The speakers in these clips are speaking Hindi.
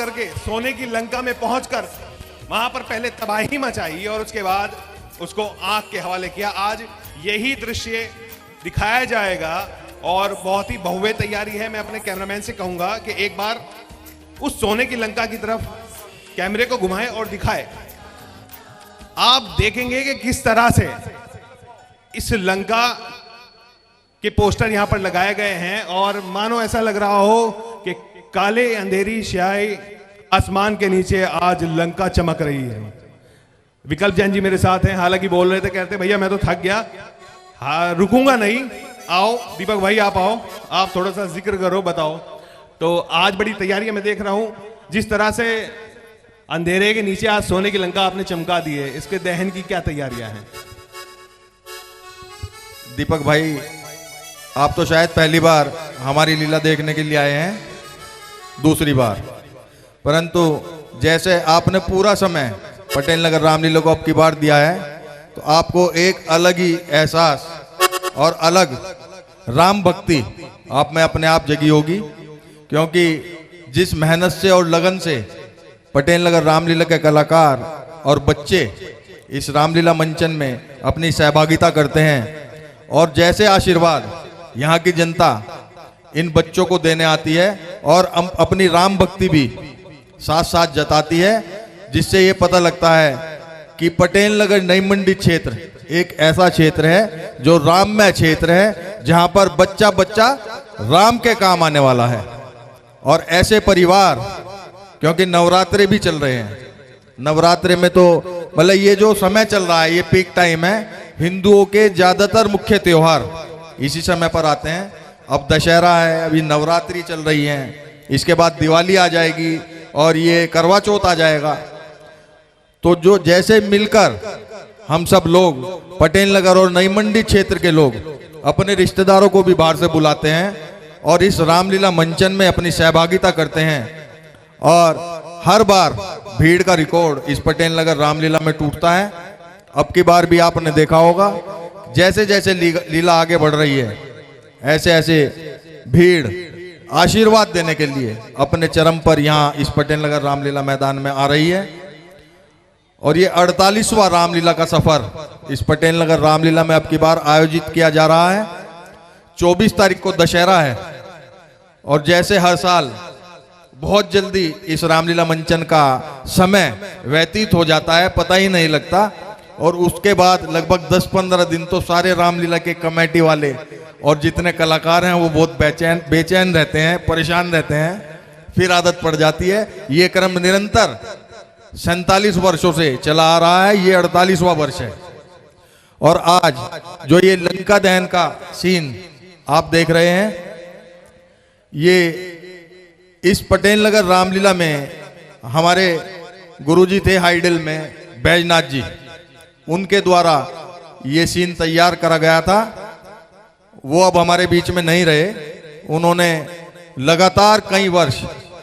करके सोने की लंका में पहुंचकर वहां पर पहले तबाही मचाई और उसके बाद उसको आग के हवाले किया। आज यही दृश्य दिखाया जाएगा और बहुत ही भव्य तैयारी है। मैं अपने कैमरामैन से कहूंगा कि एक बार उस सोने की लंका की तरफ कैमरे को घुमाए और दिखाए। आप देखेंगे कि किस तरह से इस लंका के पोस्टर यहां पर लगाए गए हैं और मानो ऐसा लग रहा हो कि काले अंधेरी स्याही आसमान के नीचे आज लंका चमक रही है। विकल्प जैन जी मेरे साथ हैं, हालांकि बोल रहे थे, कहते भैया मैं तो थक गया, हाँ रुकूंगा नहीं। आओ दीपक भाई आप आओ, आप थोड़ा सा जिक्र करो, बताओ। तो आज बड़ी तैयारी मैं देख रहा हूं, जिस तरह से अंधेरे के नीचे आज सोने की लंका आपने चमका दी है, इसके दहन की क्या तैयारियां हैं? दीपक भाई आप तो शायद पहली बार हमारी लीला देखने के लिए आए हैं, दूसरी बार, परंतु जैसे आपने पूरा समय पटेल नगर रामलीला को अब की बार दिया है तो आपको एक अलग ही एहसास और अलग राम भक्ति आप में अपने आप जगी होगी, क्योंकि जिस मेहनत से और लगन से पटेल नगर रामलीला के कलाकार और बच्चे इस रामलीला मंचन में अपनी सहभागिता करते हैं और जैसे आशीर्वाद यहाँ की जनता इन बच्चों को देने आती है और अपनी राम भक्ति भी साथ साथ जताती है, जिससे ये पता लगता है कि पटेल नगर नई मंडी क्षेत्र एक ऐसा क्षेत्र है जो राममय क्षेत्र है, जहाँ पर बच्चा बच्चा राम के काम आने वाला है। और ऐसे परिवार, क्योंकि नवरात्रे भी चल रहे हैं, नवरात्रे में तो मतलब ये जो समय चल रहा है ये पीक टाइम है, हिंदुओं के ज्यादातर मुख्य त्योहार इसी समय पर आते हैं। अब दशहरा है, अभी नवरात्रि चल रही है, इसके बाद दिवाली आ जाएगी और ये करवा चौथ आ जाएगा। तो जो जैसे मिलकर हम सब लोग पटेल नगर और नई मंडी क्षेत्र के लोग अपने रिश्तेदारों को भी बाहर से बुलाते हैं और इस रामलीला मंचन में अपनी सहभागिता करते हैं और हर बार भीड़ का रिकॉर्ड इस पटेल नगर रामलीला में टूटता है। अब की बार भी आपने देखा होगा, जैसे जैसे लीला आगे बढ़ रही है ऐसे ऐसे भीड़ आशीर्वाद देने के लिए अपने चरम पर यहाँ इस पटेल नगर रामलीला मैदान में आ रही है। और ये 48वां रामलीला का सफर इस पटेल नगर रामलीला में अब की बार आयोजित किया जा रहा है। 24 तारीख को दशहरा है और जैसे हर साल बहुत जल्दी इस रामलीला मंचन का समय व्यतीत हो जाता है, पता ही नहीं लगता, और उसके बाद लगभग 10-15 दिन तो सारे रामलीला के कमेटी वाले और जितने कलाकार हैं वो बहुत बेचैन रहते हैं, परेशान रहते हैं, फिर आदत पड़ जाती है। ये क्रम निरंतर 47 वर्षों से चला आ रहा है, ये 48वां वर्ष है। और आज जो ये लंका दहन का सीन आप देख रहे हैं, ये इस पटेल नगर रामलीला में हमारे गुरुजी थे हाइडल में बैजनाथ जी, उनके द्वारा ये सीन तैयार करा गया था। वो अब हमारे बीच में नहीं रहे, उन्होंने लगातार कई वर्ष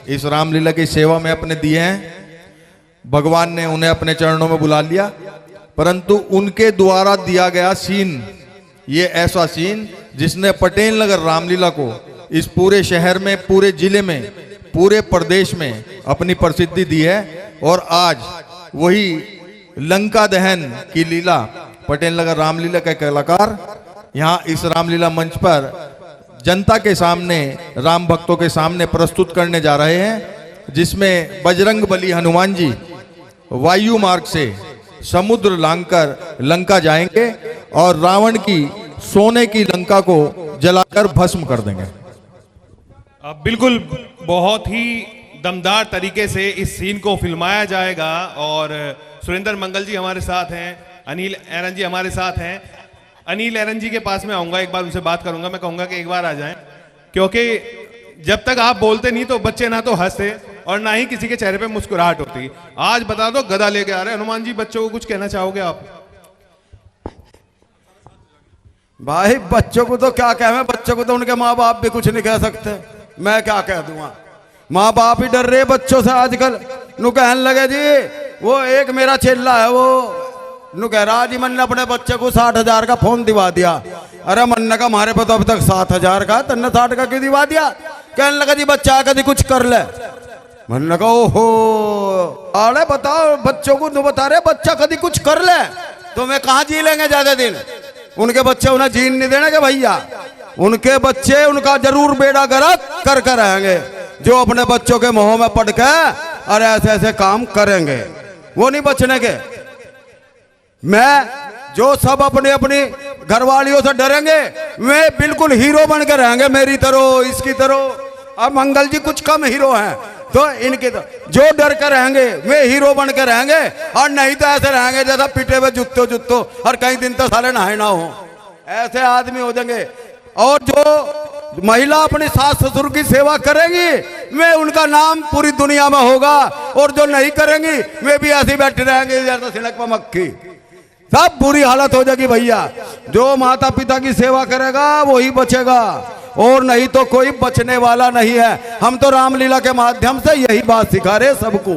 इस रामलीला की सेवा में अपने दिए हैं। भगवान ने उन्हें अपने चरणों में बुला लिया, परंतु उनके द्वारा दिया गया सीन, ये ऐसा सीन जिसने पटेल नगर रामलीला को इस पूरे शहर में, पूरे जिले में, पूरे प्रदेश में अपनी प्रसिद्धि दी है। और आज वही लंका दहन की लीला पटेल नगर रामलीला के कलाकार यहाँ इस रामलीला मंच पर जनता के सामने, राम भक्तों के सामने प्रस्तुत करने जा रहे हैं, जिसमें बजरंग बली हनुमान जी वायु मार्ग से समुद्र लांघकर लंका जाएंगे और रावण की सोने की लंका को जलाकर भस्म कर देंगे। बिल्कुल, बहुत ही दमदार तरीके से इस सीन को फिल्माया जाएगा और सुरेंद्र मंगल जी हमारे साथ हैं, अनिल एरन जी हमारे साथ हैं। अनिल एरन जी के पास में आऊंगा, एक बार उनसे बात करूंगा, मैं कहूंगा कि एक बार आ जाएं, क्योंकि जब तक आप बोलते नहीं तो बच्चे ना तो हंसते और ना ही किसी के चेहरे पे मुस्कुराहट होती। आज बता दो, गदा लेके आ रहे हनुमान जी, बच्चों को कुछ कहना चाहोगे आप? भाई बच्चों को तो क्या कहें, बच्चों को तो उनके माँ बाप भी कुछ नहीं कह सकते, मैं क्या कह दूंगा। माँ बाप ही डर रहे बच्चों से आजकल। नु कहने लगे जी, वो एक मेरा चेला है, वो नु कह रहा जी मैंने अपने बच्चे को 60,000 का फोन दिवा दिया। अरे मन्ने का हमारे पास तो अब तक 7,000 का, तन्ने 60 का क्यों दिवा दिया? कहने लगा जी बच्चा कभी कुछ कर ले। मन लगा ओहो, अरे बताओ बच्चों को तो बता रहे बच्चा कभी कुछ कर ले तो मैं कहाँ जी लेंगे ज्यादा दिन। उनके बच्चे उन्हें जीन नहीं देना के भैया, उनके बच्चे उनका जरूर बेड़ा गर्क कर रहेंगे जो अपने बच्चों के मुंह में पड़ के और ऐसे ऐसे काम करेंगे, वो नहीं बचने के। मैं जो सब अपनी अपनी घरवालियों से डरेंगे वे बिल्कुल हीरो बन के रहेंगे मेरी तरह इसकी तरह। अब मंगल जी कुछ कम हीरो हैं तो इनके तो जो डर कर रहेंगे वे हीरो बन के रहेंगे, और नहीं तो ऐसे रहेंगे जैसा पिटे हुए जुत्तो और कई दिन तो साले नहाए ना हो, ऐसे आदमी हो जाएंगे। और जो महिला अपनी सास ससुर की सेवा करेंगी वे उनका नाम पूरी दुनिया में होगा, और जो नहीं करेंगी वे भी ऐसे बैठे रहेंगे जैसा सिलक पर मक्खी। सब बुरी हालत हो जाएगी भैया। जो माता पिता की सेवा करेगा वही बचेगा, और नहीं तो कोई बचने वाला नहीं है। हम तो रामलीला के माध्यम से यही बात सिखा रहे सबको।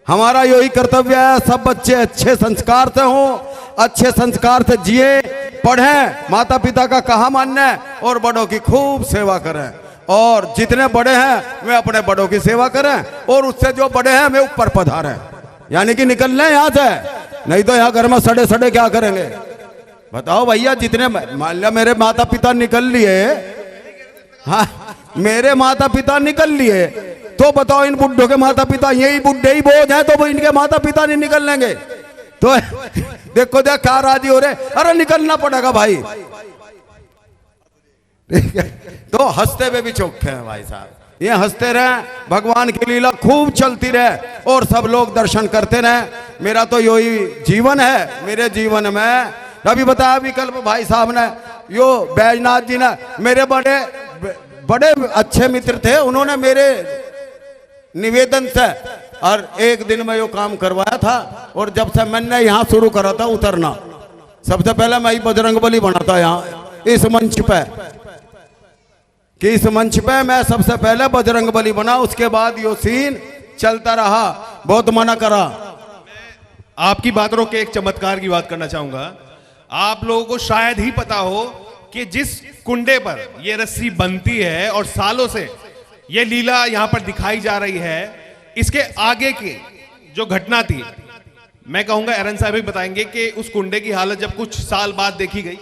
हमारा यही कर्तव्य है, सब बच्चे अच्छे संस्कार से हों, अच्छे संस्कार से जिए, पढ़ें, माता पिता का कहा मानने और बड़ों की खूब सेवा करें। और जितने बड़े हैं वे अपने बड़ों की सेवा करें, और उससे जो बड़े हैं वे ऊपर पधारें, यानी कि निकल लें यहाँ से, नहीं तो यहाँ घर में सड़े सड़े क्या करेंगे बताओ भैया। जितने मान लिया मेरे माता पिता निकल लिए, हाँ मेरे माता पिता निकल लिए, तो बताओ इन बुड्ढों के माता पिता यही बुड्ढे ही बोझ हैं, तो वो इनके माता पिता नहीं निकल लेंगे तो देखो देख क्या राजी हो रहे, अरे निकलना पड़ेगा भाई। तो हंसते हुए भी चौखे हैं भाई साहब, ये हंसते रहे, भगवान की लीला खूब चलती रहे और सब लोग दर्शन करते रहे। मेरा तो यही जीवन है। मेरे जीवन में अभी बताया विकल्प भाई साहब ने, यो बैजनाथ जी ने, मेरे बड़े बड़े अच्छे मित्र थे, उन्होंने मेरे निवेदन से और एक दिन में यो काम करवाया था। और जब से मैंने यहाँ शुरू करा था उतरना, सबसे पहले मैं ही बजरंगबली बना था यहाँ इस मंच पे, कि इस मंच पे मैं सबसे पहले बजरंगबली बना। उसके बाद यो सीन चलता रहा, बहुत मना करा। आपकी बात रोक के एक चमत्कार की बात करना चाहूंगा। आप लोगों को शायद ही पता हो कि जिस कुंडे पर यह रस्सी बनती है और सालों से यह लीला यहां पर दिखाई जा रही है, इसके आगे की जो घटना थी, मैं कहूंगा एरन साहब भी बताएंगे कि उस कुंडे की हालत जब कुछ साल बाद देखी गई,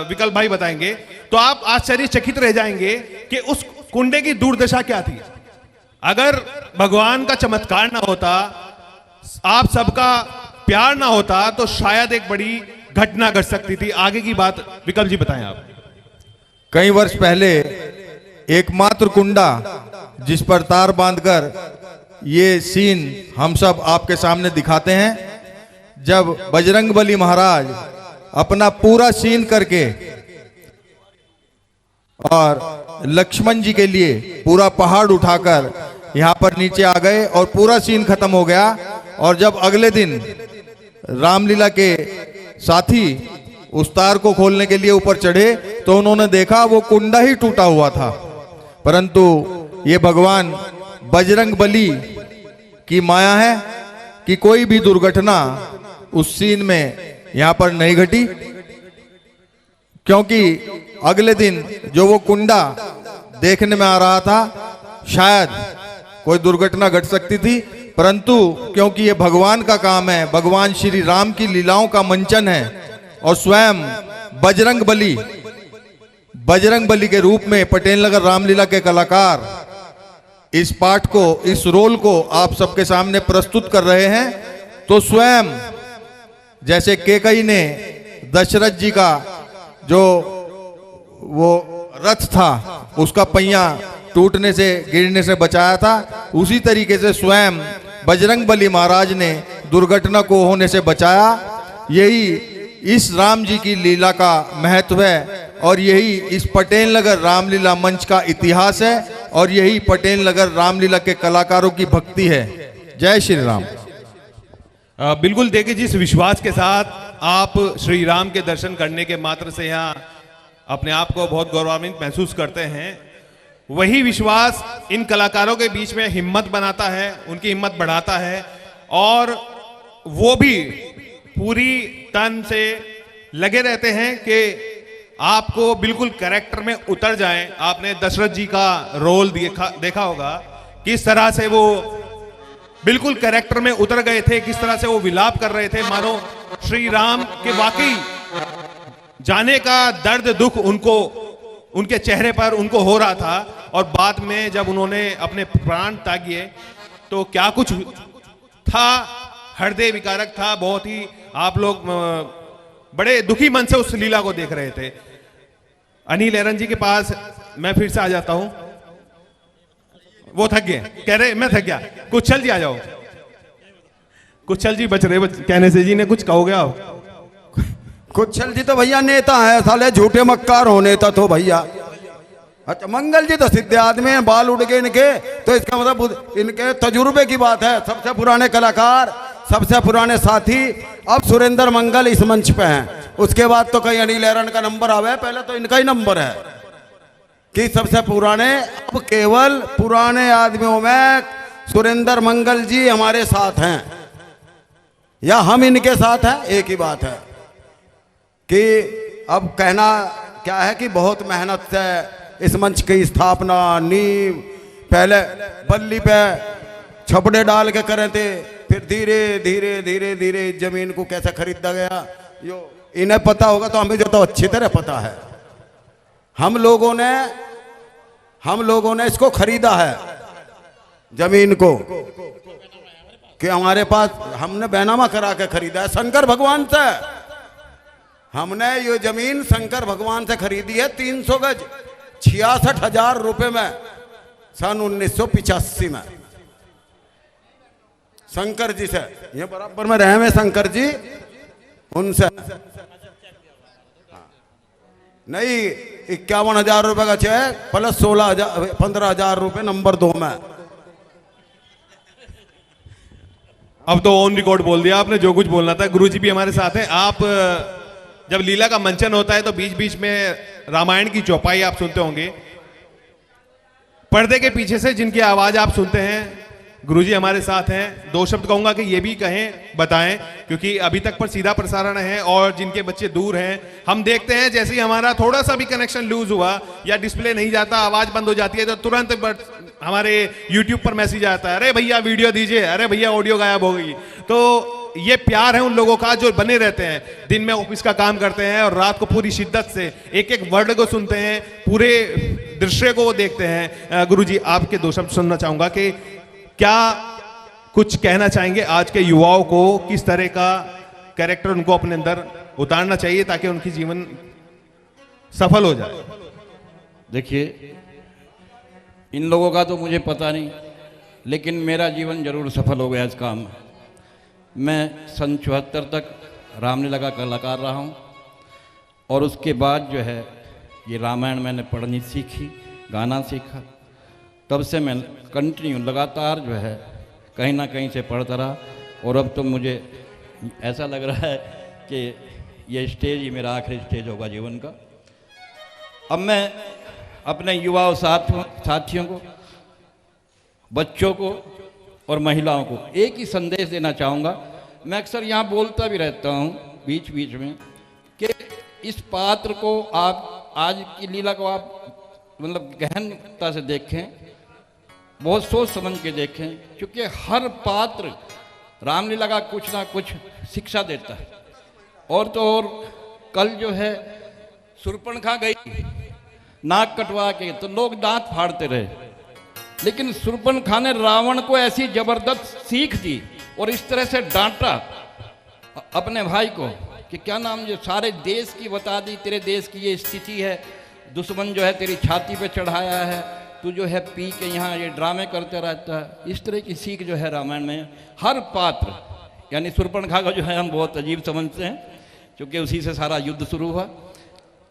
विकल्प भाई बताएंगे, तो आप आश्चर्यचकित रह जाएंगे कि उस कुंडे की दुर्दशा क्या थी। अगर भगवान का चमत्कार ना होता, आप सबका प्यार ना होता, तो शायद एक बड़ी घटना घट सकती थी। आगे की बात विकल्प जी बताएं आप। कई वर्ष पहले एकमात्र कुंडा जिस पर तार बांधकर ये सीन हम सब आपके सामने दिखाते हैं, जब बजरंगबली महाराज अपना पूरा सीन करके और लक्ष्मण जी के लिए पूरा पहाड़ उठाकर यहाँ पर नीचे आ गए और पूरा सीन खत्म हो गया। और जब अगले दिन रामलीला के साथी उस तार को खोलने के लिए ऊपर चढ़े तो उन्होंने देखा वो कुंडा ही टूटा हुआ था। परंतु ये भगवान बजरंगबली की माया है कि कोई भी दुर्घटना उस सीन में यहां पर नहीं घटी, क्योंकि अगले दिन जो वो कुंडा देखने में आ रहा था शायद कोई दुर्घटना घट सकती थी, परंतु क्योंकि ये भगवान का काम है, भगवान श्री राम की लीलाओं का मंचन है, और स्वयं बजरंगबली के रूप में पटेल नगर रामलीला के कलाकार इस पाठ को, इस रोल को आप सबके सामने प्रस्तुत कर रहे हैं, तो स्वयं जैसे केकई ने दशरथ जी का जो वो रथ था उसका पहिया टूटने से, गिरने से बचाया था, उसी तरीके से स्वयं बजरंगबली महाराज ने दुर्घटना को होने से बचाया। यही इस राम जी की लीला का महत्व है, और यही इस पटेल नगर रामलीला मंच का इतिहास है, और यही पटेल नगर रामलीला के कलाकारों की भक्ति है। जय श्री राम। बिल्कुल देखिए, जिस विश्वास के साथ आप श्री राम के दर्शन करने के मात्र से यहाँ अपने आप को बहुत गौरवान्वित महसूस करते हैं, वही विश्वास इन कलाकारों के बीच में हिम्मत बनाता है, उनकी हिम्मत बढ़ाता है, और वो भी पूरी तन से लगे रहते हैं कि आपको बिल्कुल कैरेक्टर में उतर जाएं। आपने दशरथ जी का रोल देखा होगा किस तरह से वो बिल्कुल कैरेक्टर में उतर गए थे, किस तरह से वो विलाप कर रहे थे, मानो श्री राम के वाकई जाने का दर्द दुख उनको उनके चेहरे पर उनको हो रहा था। और बाद में जब उन्होंने अपने प्राण त्यागे तो क्या कुछ था, हृदय विकारक था। बहुत ही आप लोग बड़े दुखी मन से उस लीला को देख रहे थे। अनिल एरन जी के पास मैं फिर से आ जाता हूं। वो थक गए, कह रहे मैं थक गया। कुछल जी आ जाओ। कुछल जी बच रहे कहने से, जी ने कुछ कहोगे आप? कुछल जी तो भैया नेता है, साले झूठे मक्कार हो नेता तो भैया। अच्छा, मंगल जी तो सीधे आदमी हैं, बाल उड़ गए इनके, तो इसका मतलब इनके तजुर्बे की बात है। सबसे पुराने कलाकार, सबसे पुराने साथी अब सुरेंद्र मंगल इस मंच पे हैं। उसके बाद तो कहीं अनिल एरन का नंबर आवे, पहले तो इनका ही नंबर है कि सबसे पुराने। अब केवल पुराने आदमियों में सुरेंद्र मंगल जी हमारे साथ हैं या हम इनके साथ हैं, एक ही बात है कि अब कहना क्या है कि बहुत मेहनत से इस मंच की स्थापना, नींव पहले बल्ली पे छपड़े डाल के करे थे, फिर धीरे धीरे धीरे धीरे इस जमीन को कैसे खरीदा गया यो इन्हें पता होगा, तो हमें जो तो अच्छी तरह पता है। हम लोगों ने इसको खरीदा है जमीन को, कि हमारे पास हमने बैनामा करा के खरीदा है शंकर भगवान से। हमने ये जमीन शंकर भगवान से खरीदी है 300 गज 66,000 रुपए में सन 1985 में शंकर जी से। ये बराबर में रहे में शंकर जी उनसे नहीं 51,000 रुपए का चेक प्लस 15,000 रुपए नंबर 2 में। अब तो ऑन रिकॉर्ड बोल दिया आपने जो कुछ बोलना था। गुरुजी भी हमारे साथ हैं। आप जब लीला का मंचन होता है तो बीच बीच में रामायण की चौपाई आप सुनते होंगे। पर्दे के पीछे से जिनकी आवाज आप सुनते हैं, गुरुजी हमारे साथ हैं। 2 शब्द कहूंगा कि ये भी कहें, बताएं, क्योंकि अभी तक पर सीधा प्रसारण है और जिनके बच्चे दूर हैं, हम देखते हैं जैसे ही हमारा थोड़ा सा भी कनेक्शन लूज हुआ या डिस्प्ले नहीं जाता, आवाज बंद हो जाती है, तो तुरंत हमारे YouTube पर मैसेज आता है, अरे भैया वीडियो दीजिए, अरे भैया ऑडियो गायब हो गई। तो ये प्यार है उन लोगों का जो बने रहते हैं, दिन में ऑफिस का काम करते हैं और रात को पूरी शिद्दत से एक एक वर्ड को सुनते हैं, पूरे दृश्य को वो देखते हैं। गुरुजी आपके 2 शब्द सुनना चाहूंगा कि क्या कुछ कहना चाहेंगे आज के युवाओं को, किस तरह का कैरेक्टर उनको अपने अंदर उतारना चाहिए ताकि उनकी जीवन सफल हो जाए? देखिए, इन लोगों का तो मुझे पता नहीं, लेकिन मेरा जीवन जरूर सफल हो गया इस काम में। मैं सन 74 तक रामलीला का कलाकार रहा हूँ और उसके बाद जो है ये रामायण मैंने पढ़नी सीखी, गाना सीखा। तब से मैं कंटिन्यू लगातार जो है कहीं ना कहीं से पढ़ता रहा और अब तो मुझे ऐसा लग रहा है कि ये स्टेज ही मेरा आखिरी स्टेज होगा जीवन का। अब मैं अपने युवाओं साथियों को, बच्चों को और महिलाओं को एक ही संदेश देना चाहूँगा। मैं अक्सर यहाँ बोलता भी रहता हूँ बीच बीच में कि इस पात्र को आप, आज की लीला को आप मतलब गहनता से देखें, बहुत सोच समझ के देखें, क्योंकि हर पात्र रामलीला का कुछ ना कुछ शिक्षा देता है। और तो और कल जो है शूर्पणखा गई नाक कटवा के, तो लोग दांत फाड़ते रहे, लेकिन शूर्पणखा ने रावण को ऐसी जबरदस्त सीख दी और इस तरह से डांटा अपने भाई को कि क्या नाम, जो सारे देश की बता दी, तेरे देश की ये स्थिति है, दुश्मन जो है तेरी छाती पे चढ़ाया है, तू जो है पी के यहाँ ये ड्रामे करते रहता है। इस तरह की सीख जो है रामायण में हर पात्र, यानी शूर्पणखा का जो है हम बहुत अजीब समझते हैं क्योंकि उसी से सारा युद्ध शुरू हुआ,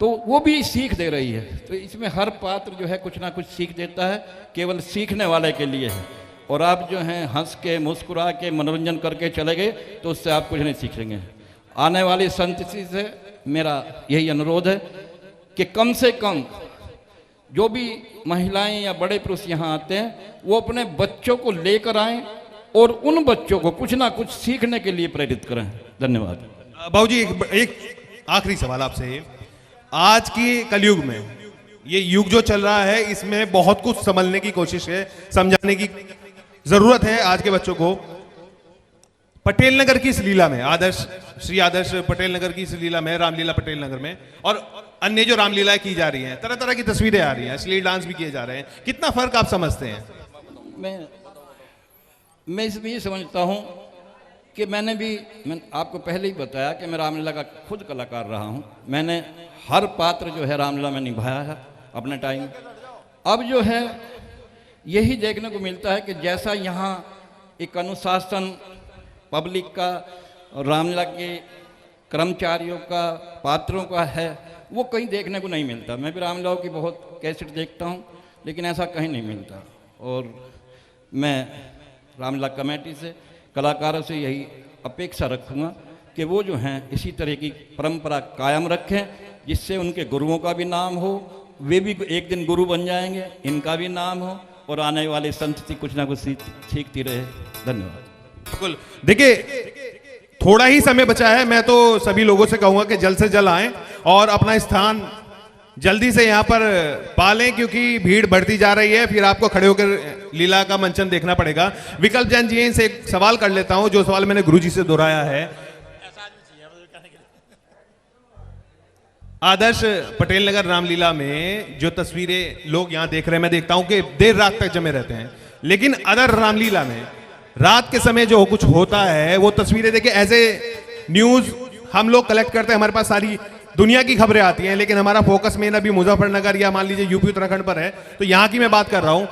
तो वो भी सीख दे रही है। तो इसमें हर पात्र जो है कुछ ना कुछ सीख देता है, केवल सीखने वाले के लिए है। और आप जो हैं हंस के मुस्कुरा के मनोरंजन करके चले गए तो उससे आप कुछ नहीं सीखेंगे। आने वाली संतति से मेरा यही अनुरोध है कि कम से कम जो भी महिलाएं या बड़े पुरुष यहाँ आते हैं वो अपने बच्चों को लेकर आएं और उन बच्चों को कुछ ना कुछ सीखने के लिए प्रेरित करें। धन्यवाद। बाबूजी एक आखिरी सवाल आपसे। आज की कलयुग में ये युग जो चल रहा है इसमें बहुत कुछ समझने की कोशिश है, समझाने की जरूरत है आज के बच्चों को। पटेल नगर की इस लीला में, श्री आदर्श पटेल नगर की इस लीला में, रामलीला पटेल नगर में, और अन्य जो रामलीलाएं की जा रही हैं, तरह तरह की तस्वीरें आ रही हैं, असली डांस भी किए जा रहे हैं, कितना फर्क आप समझते हैं? मैं इसमें ये समझता हूँ कि मैंने आपको पहले ही बताया कि मैं रामलीला का खुद कलाकार रहा हूँ। मैंने हर पात्र जो है रामलीला में निभाया है अपने टाइम। अब जो है यही देखने को मिलता है कि जैसा यहाँ एक अनुशासन पब्लिक का और रामलीला के कर्मचारियों का, पात्रों का है, वो कहीं देखने को नहीं मिलता। मैं भी रामलीलाओं की बहुत कैसेट देखता हूँ, लेकिन ऐसा कहीं नहीं मिलता। और मैं रामलीला कमेटी से, कलाकारों से यही अपेक्षा रखूँगा कि वो जो हैं इसी तरह की परंपरा कायम रखें, जिससे उनके गुरुओं का भी नाम हो, वे भी एक दिन गुरु बन जाएंगे, इनका भी नाम हो, और आने वाली संस्कृति कुछ ना कुछ सीखती रहे। धन्यवाद। बिल्कुल। देखिए, थोड़ा ही समय बचा है, मैं तो सभी लोगों से कहूंगा कि जल्द से जल्द आएं और अपना स्थान जल्दी से यहाँ पर पालें, क्योंकि भीड़ बढ़ती जा रही है, फिर आपको खड़े होकर लीला का मंचन देखना पड़ेगा। विकल्प जैन जी से एक सवाल कर लेता हूं, जो सवाल मैंने गुरुजी से दोहराया है। आदर्श पटेल नगर रामलीला में जो तस्वीरें लोग यहाँ देख रहे हैं, मैं देखता हूं कि देर रात तक जमे रहते हैं, लेकिन अदर रामलीला में रात के समय जो कुछ होता है वो तस्वीरें देखिए, एज ए न्यूज हम लोग कलेक्ट करते हैं, हमारे पास सारी दुनिया की खबरें आती हैं, लेकिन हमारा फोकस मेन अभी मुजफ्फरनगर या मान लीजिए यूपी उत्तराखंड पर है, तो यहाँ की मैं बात कर रहा हूं।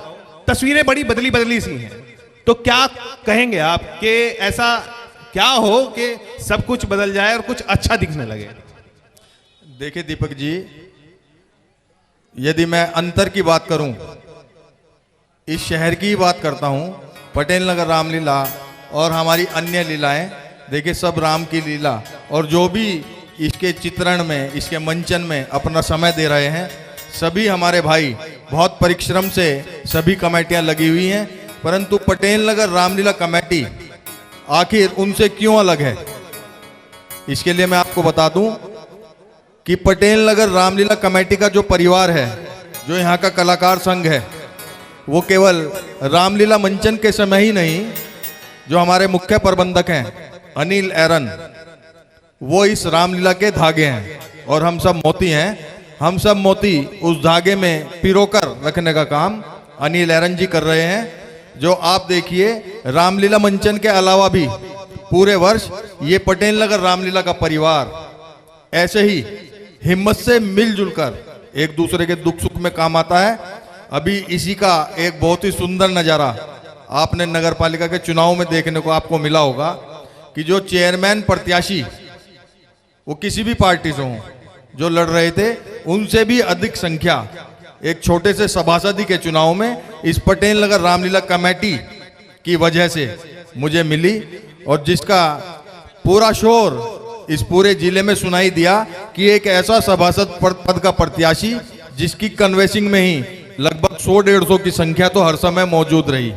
तस्वीरें बड़ी बदली बदली सी हैं, तो क्या कहेंगे आप कि ऐसा क्या हो कि सब कुछ बदल जाए और कुछ अच्छा दिखने लगे? देखिए दीपक जी, यदि मैं अंतर की बात करूं, इस शहर की ही बात करता हूं, पटेल नगर रामलीला और हमारी अन्य लीलाएं, देखिए सब राम की लीला, और जो भी इसके चित्रण में, इसके मंचन में अपना समय दे रहे हैं, सभी हमारे भाई बहुत परिश्रम से सभी कमेटियां लगी हुई हैं। परंतु पटेल नगर रामलीला कमेटी आखिर उनसे क्यों अलग है, इसके लिए मैं आपको बता दूं कि पटेल नगर रामलीला कमेटी का जो परिवार है, जो यहाँ का कलाकार संघ है, वो केवल रामलीला मंचन के समय ही नहीं, जो हमारे मुख्य प्रबंधक हैं अनिल एरन, वो इस रामलीला के धागे हैं और हम सब मोती हैं। हम सब मोती उस धागे में पिरोकर रखने का काम अनिल एरन जी कर रहे हैं। जो आप देखिए, रामलीला मंचन के अलावा भी पूरे वर्ष ये पटेल नगर रामलीला का परिवार ऐसे ही हिम्मत से मिलजुल कर एक दूसरे के दुख सुख में काम आता है। अभी इसी का एक बहुत ही सुंदर नज़ारा आपने नगर पालिका के चुनाव में देखने को आपको मिला होगा कि जो चेयरमैन प्रत्याशी वो किसी भी पार्टी से हों, जो लड़ रहे थे, उनसे भी अधिक संख्या एक छोटे से सभासदी के चुनाव में इस पटेल नगर रामलीला कमेटी की वजह से मुझे मिली, और जिसका पूरा शोर इस पूरे जिले में सुनाई दिया कि एक ऐसा सभासद पद का प्रत्याशी जिसकी कन्वेंसिंग में ही लगभग 100-150 की संख्या तो हर समय मौजूद रही।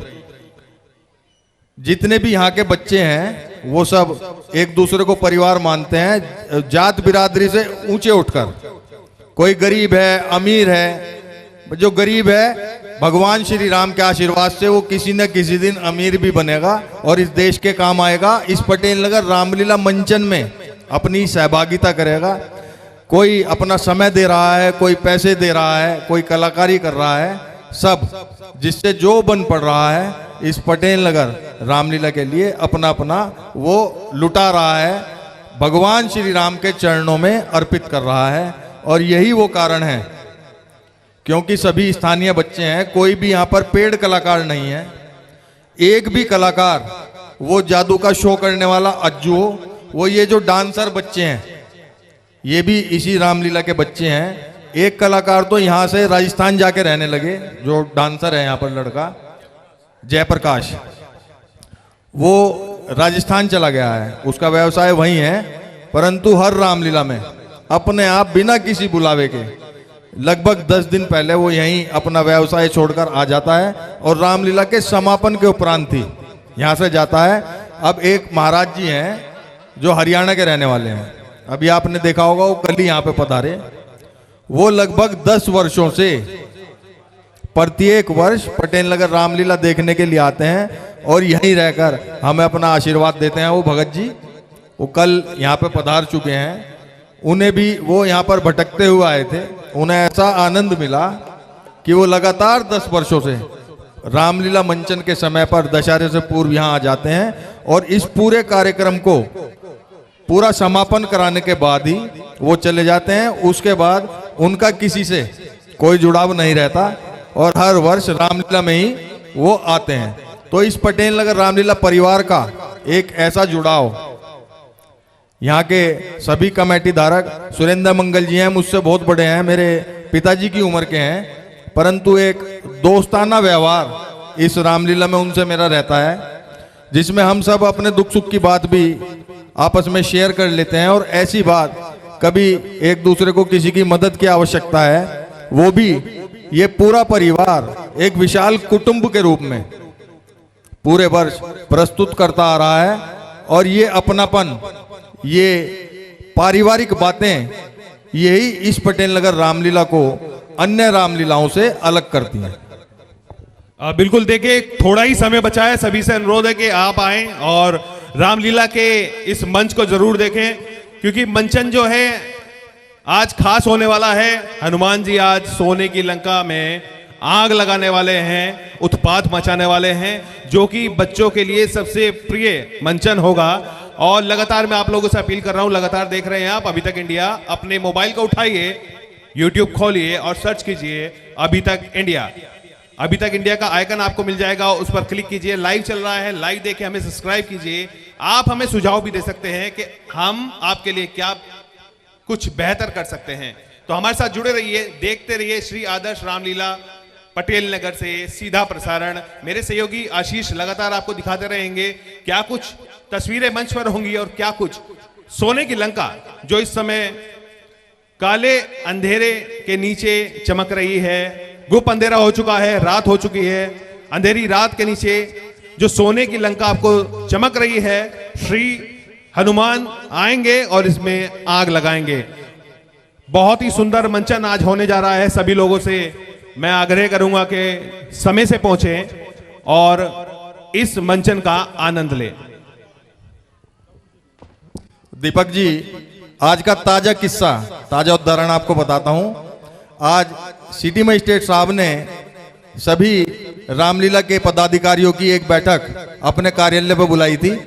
जितने भी यहाँ के बच्चे हैं वो सब एक दूसरे को परिवार मानते हैं, जात बिरादरी से ऊंचे उठकर। कोई गरीब है, अमीर है, जो गरीब है भगवान श्री राम के आशीर्वाद से वो किसी न किसी दिन अमीर भी बनेगा और इस देश के काम आएगा। इस पटेल नगर रामलीला मंचन में अपनी सहभागिता करेगा। कोई अपना समय दे रहा है, कोई पैसे दे रहा है, कोई कलाकारी कर रहा है, सब जिससे जो बन पड़ रहा है इस पटेल नगर रामलीला के लिए अपना अपना वो लुटा रहा है, भगवान श्री राम के चरणों में अर्पित कर रहा है। और यही वो कारण है, क्योंकि सभी स्थानीय बच्चे हैं, कोई भी यहाँ पर पेड कलाकार नहीं है। एक भी कलाकार वो जादू का शो करने वाला अज्जू हो, वो ये जो डांसर बच्चे हैं ये भी इसी रामलीला के बच्चे हैं। एक कलाकार तो यहाँ से राजस्थान जाके रहने लगे, जो डांसर है यहाँ पर लड़का जयप्रकाश, वो राजस्थान चला गया है, उसका व्यवसाय वहीं है। परंतु हर रामलीला में अपने आप बिना किसी बुलावे के लगभग 10 दिन पहले वो यहीं अपना व्यवसाय छोड़कर आ जाता है और रामलीला के समापन के उपरांत ही यहाँ से जाता है। अब एक महाराज जी हैं जो हरियाणा के रहने वाले हैं, अभी आपने देखा होगा वो कल ही यहाँ पे पधारे। वो लगभग 10 वर्षों से प्रत्येक वर्ष पटेल नगर रामलीला देखने के लिए आते हैं और यहीं रहकर हमें अपना आशीर्वाद देते हैं। वो भगत जी वो कल यहाँ पे पधार चुके हैं, उन्हें भी वो यहाँ पर भटकते हुए आए थे। उन्हें ऐसा आनंद मिला कि वो लगातार 10 वर्षों से रामलीला मंचन के समय पर दशहरे से पूर्व यहाँ आ जाते हैं और इस पूरे कार्यक्रम को पूरा समापन कराने के बाद ही वो चले जाते हैं। उसके बाद उनका किसी से कोई जुड़ाव नहीं रहता और हर वर्ष रामलीला में ही वो आते हैं। तो इस पटेल नगर रामलीला परिवार का एक ऐसा जुड़ाव, यहाँ के सभी कमेटी धारक सुरेंद्र मंगल जी हैं, मुझसे बहुत बड़े हैं, मेरे पिताजी की उम्र के हैं, परंतु एक दोस्ताना व्यवहार इस रामलीला में उनसे मेरा रहता है, जिसमें हम सब अपने दुख सुख की बात भी आपस में शेयर कर लेते हैं। और ऐसी बात कभी एक दूसरे को किसी की मदद की आवश्यकता है, वो भी ये पूरा परिवार एक विशाल कुटुंब के रूप में पूरे वर्ष प्रस्तुत करता आ रहा है। और ये अपनापन, ये पारिवारिक बातें, यही इस पटेल नगर रामलीला को अन्य रामलीलाओं से अलग करती हैं। बिल्कुल, देखिए थोड़ा ही समय बचा है, सभी से अनुरोध है कि आप आएं और रामलीला के इस मंच को जरूर देखें, क्योंकि मंचन जो है आज खास होने वाला है। हनुमान जी आज सोने की लंका में आग लगाने वाले हैं, उत्पात मचाने वाले हैं, जो कि बच्चों के लिए सबसे प्रिय मंचन होगा। और लगातार मैं आप लोगों से अपील कर रहा हूं, लगातार देख रहे हैं आप अभी तक इंडिया, अपने मोबाइल को उठाइए, यूट्यूब खोलिए और सर्च कीजिए अभी तक इंडिया। अभी तक इंडिया का आइकन आपको मिल जाएगा, उस पर क्लिक कीजिए। लाइव चल रहा है, लाइव देखे हमें सब्सक्राइब कीजिए। आप हमें सुझाव भी दे सकते हैं कि हम आपके लिए क्या कुछ बेहतर कर सकते हैं। तो हमारे साथ जुड़े रहिए, देखते रहिए श्री आदर्श रामलीला पटेल नगर से सीधा प्रसारण। मेरे सहयोगी आशीष लगातार आपको दिखाते रहेंगे क्या कुछ तस्वीरें मंच पर होंगी और क्या कुछ सोने की लंका जो इस समय काले अंधेरे के नीचे चमक रही है। गुप अंधेरा हो चुका है, रात हो चुकी है, अंधेरी रात के नीचे जो सोने की लंका आपको चमक रही है, श्री हनुमान आएंगे और इसमें आग लगाएंगे। बहुत ही सुंदर मंचन आज होने जा रहा है। सभी लोगों से मैं आग्रह करूंगा कि समय से पहुंचें और इस मंचन का आनंद लें। दीपक जी, आज का ताजा किस्सा, ताजा उदाहरण आपको बताता हूं। आज सिटी मजिस्ट्रेट साहब ने सभी रामलीला के पदाधिकारियों की एक बैठक अपने कार्यालय पर बुलाई थी।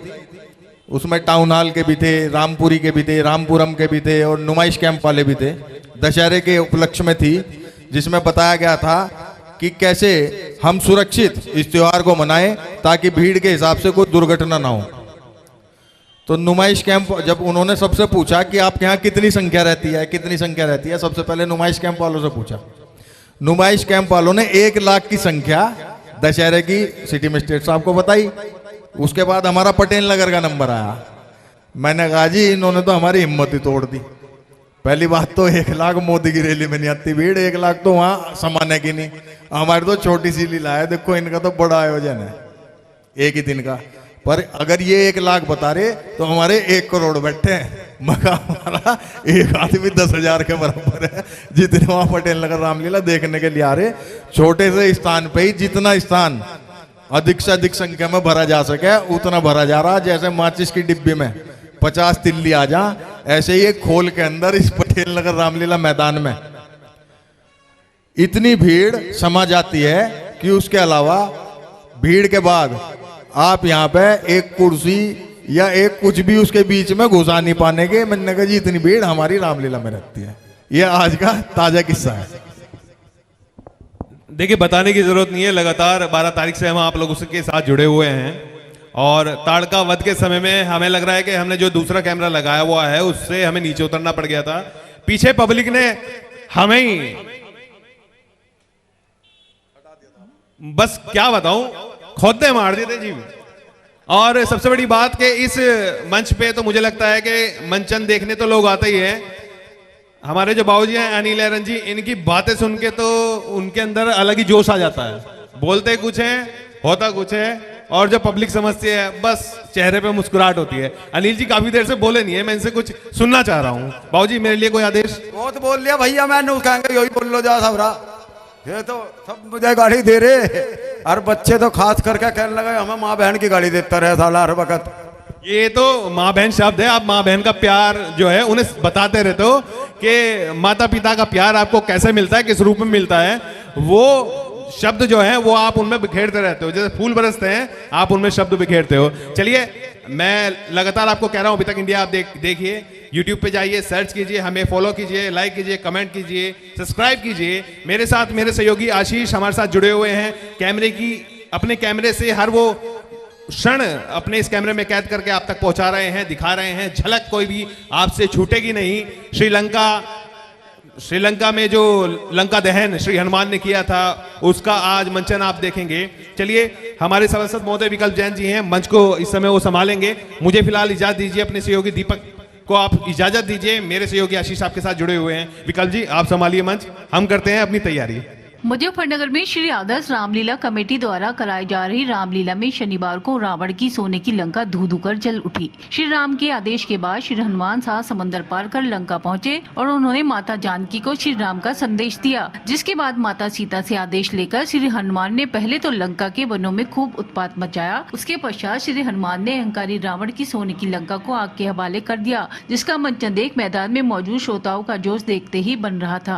उसमें टाउन हॉल के भी थे, रामपुरी के भी थे, रामपुरम के भी थे और नुमाइश कैंप वाले भी थे। दशहरे के उपलक्ष्य में थी, जिसमें बताया गया था कि कैसे हम सुरक्षित इस त्योहार को मनाएं ताकि भीड़ के हिसाब से कोई दुर्घटना ना हो। तो नुमाइश कैंप जब उन्होंने सबसे पूछा कि आपके यहाँ कितनी संख्या रहती है, कितनी संख्या रहती है, सबसे पहले नुमाइश कैंप वालों से पूछा। नुमाइश कैंप वालों ने 1 लाख की संख्या दशहरे की सिटी मजिस्ट्रेट साहब को बताई। उसके बाद हमारा पटेल नगर का नंबर आया। मैंने कहा जी इन्होंने तो हमारी हिम्मत ही तोड़ दी। पहली बात तो 1 लाख मोदी की रैली में नहीं आती भीड़, 1 लाख तो वहां समाने की नहीं। हमारी तो छोटी सी लीला है, देखो इनका तो बड़ा आयोजन है एक ही दिन का। पर अगर ये 1 लाख बता रहे तो हमारे 1 करोड़ बैठे हैं, मगर हमारा एक आदमी 10,000 के बराबर है जितने वहां पटेल नगर रामलीला देखने के लिए आ रहे। छोटे से स्थान पे ही जितना स्थान अधिक से अधिक संख्या में भरा जा सके उतना भरा जा रहा। जैसे माचिस की डिब्बी में 50 तिल्ली आ जा, ऐसे ही एक खोल के अंदर इस पटेल नगर रामलीला मैदान में इतनी भीड़ समा जाती है कि उसके अलावा भीड़ के बाद आप यहाँ पे एक कुर्सी या एक कुछ भी उसके बीच में घुसा नहीं पाने के। मैंने कहा जी इतनी भीड़ हमारी रामलीला में रहती है। ये आज का ताजा किस्सा है। देखिए बताने की जरूरत नहीं है, लगातार 12 तारीख से हम आप लोगों के साथ जुड़े हुए हैं और ताड़का वध के समय में हमें लग रहा है कि हमने जो दूसरा कैमरा लगाया हुआ है उससे हमें नीचे उतरना पड़ गया था। पीछे पब्लिक ने हमें ही बस क्या बताऊं खोदे मार दिए थे जी। और सबसे बड़ी बात कि इस मंच पे तो मुझे लगता है कि मंचन देखने तो लोग आते ही हैं। हमारे जो बाबूजी हैं अनिल एरन जी, इनकी बातें सुन के तो उनके अंदर अलग ही जोश आ जाता है। बोलते कुछ है, होता कुछ है। और जब पब्लिक समझती है बस चेहरे पे मुस्कुराहट होती है। अनिल जी काफी देर से बोले नहीं है, मैं इनसे कुछ सुनना चाह रहा हूँ। बाबूजी मेरे लिए कोई आदेश? बहुत बोल लिया भैया, मैं नू कहेंगे यही बोल लो जा सबरा, ये तो सब मुझे गाड़ी दे रहे। और बच्चे तो खास करके कहने लगे हमें माँ बहन की गाड़ी देता रहे साला हर वक्त। ये तो माँ बहन शब्द है, आप माँ बहन का प्यार जो है उन्हें बताते रहते हो कि माता पिता का प्यार आपको कैसे मिलता है, किस रूप में मिलता है। वो शब्द जो है वो आप उनमें बिखेरते रहते हो, जैसे फूल बरसते हैं आप उनमें शब्द बिखेरते हो। चलिए मैं लगातार आपको कह रहा हूं अभी तक इंडिया आप देखिए, YouTube पे जाइए, सर्च कीजिए, हमें फॉलो कीजिए, लाइक कीजिए, कमेंट कीजिए, सब्सक्राइब कीजिए। मेरे साथ मेरे सहयोगी आशीष हमारे साथ जुड़े हुए हैं, कैमरे की अपने कैमरे से हर वो क्षण अपने इस कैमरे में कैद करके आप तक पहुंचा रहे हैं, दिखा रहे हैं। झलक कोई भी आपसे छूटेगी नहीं। श्रीलंका में जो लंका दहन श्री हनुमान ने किया था उसका आज मंचन आप देखेंगे। चलिए हमारे सभासद महोदय विकल्प जैन जी हैं, मंच को इस समय वो संभालेंगे। मुझे फिलहाल इजाजत दीजिए, अपने सहयोगी दीपक को आप इजाजत दीजिए। मेरे सहयोगी आशीष आपके साथ जुड़े हुए हैं। विकल्प जी आप संभालिए मंच, हम करते हैं अपनी तैयारी। मुजफ्फरनगर में श्री आदर्श रामलीला कमेटी द्वारा कराई जा रही रामलीला में शनिवार को रावण की सोने की लंका धू धू कर जल उठी। श्री राम के आदेश के बाद श्री हनुमान साहब समंदर पार कर लंका पहुंचे और उन्होंने माता जानकी को श्री राम का संदेश दिया। जिसके बाद माता सीता से आदेश लेकर श्री हनुमान ने पहले तो लंका के वनों में खूब उत्पात मचाया। उसके पश्चात श्री हनुमान ने अहंकारी रावण की सोने की लंका को आग के हवाले कर दिया, जिसका मंचन देख मैदान में मौजूद श्रोताओं का जोश देखते ही बन रहा था।